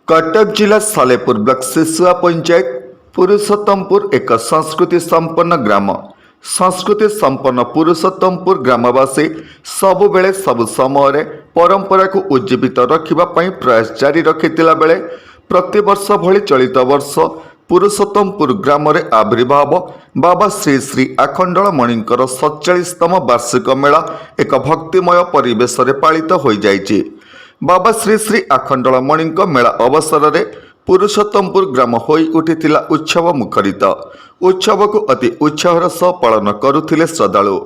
कटक जिला सालेपुर ब्लॉक सिसुआ पंचायत पुरुषोत्तमपुर एक संस्कृति संपन्न ग्राम। संस्कृति संपन्न पुरुषोत्तमपुर ग्रामवासी सबुबेले सबु समय परंपरा को उज्जीवित रखापी प्रयास जारी रखिथिला बेले प्रतिवर्ष भली चलित वर्ष पुरुषोत्तमपुर ग्राम रे आविर्भाव बाबा श्री श्री आखंडलमणिंकर 47तम वार्षिक मेला एक भक्तिमय परिवेश रे पालित होई जाइछि। बाबा श्री श्री आखंडलमणिंक मेला अवसर में पुरुषोत्तमपुर ग्राम होई उठिथिला उत्सव मुखरित। उत्सव को अति उत्साहर सह पालन करुथिले श्रद्धालु।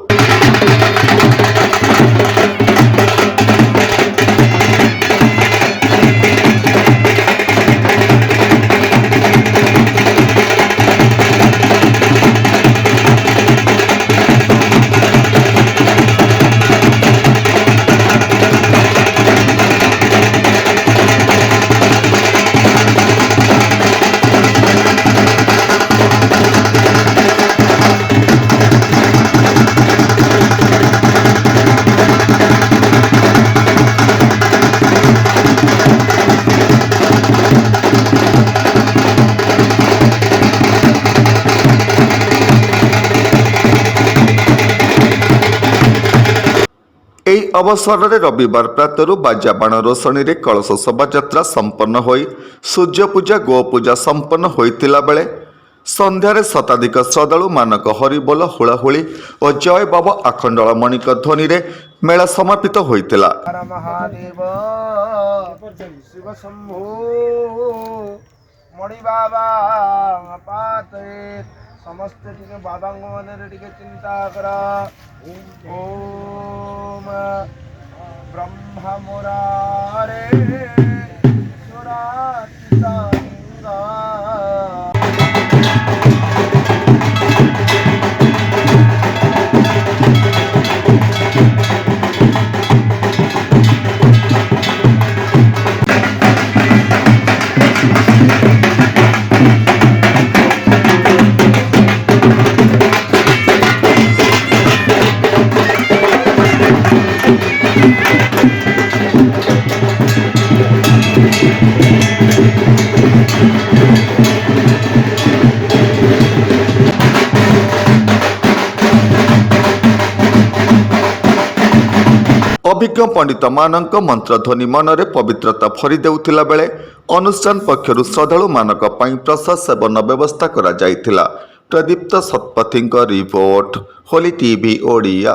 ଏହି ଅବସରରେ ରବିବାର ପ୍ରାତରୁ ବାଜାବାଣ ରୋଷଣୀରେ କଳସ ଶୋଭାଯାତ୍ରା ସମ୍ପନ୍ନ ହୋଇ ସୂର୍ଯ୍ୟପୂଜା ଗୋପୂଜା ସମ୍ପନ୍ନ ହୋଇଥିଲା ବେଳେ ସନ୍ଧ୍ୟାରେ ଶତାଧିକ ଶ୍ରଦ୍ଧାଳୁ ମାନଙ୍କ ହରିବୋଲ ହୁଳାହୁଳି ଓ ଜୟ ବାବା ଆଖଣ୍ଡଳମଣିଙ୍କ ଧ୍ୱନିରେ ମେଳା ସମାପିତ ହୋଇଥିଲା। समस्ते टिके बाबा मन टिके चिंता कर। ओम ब्रह्म मुरारे सुरातिसालिंगा। अभिज्ञ पंडित मानक मंत्रध्वनि मनरे पवित्रता भरी देउथिला बेले अनुष्ठान पक्षरु श्रद्धालु मानक पई प्रसाद सेवन व्यवस्था करा जायथिला। प्रदीप्त शतपथीଙ୍କ रिपोर्ट होली टीवी ओडिया।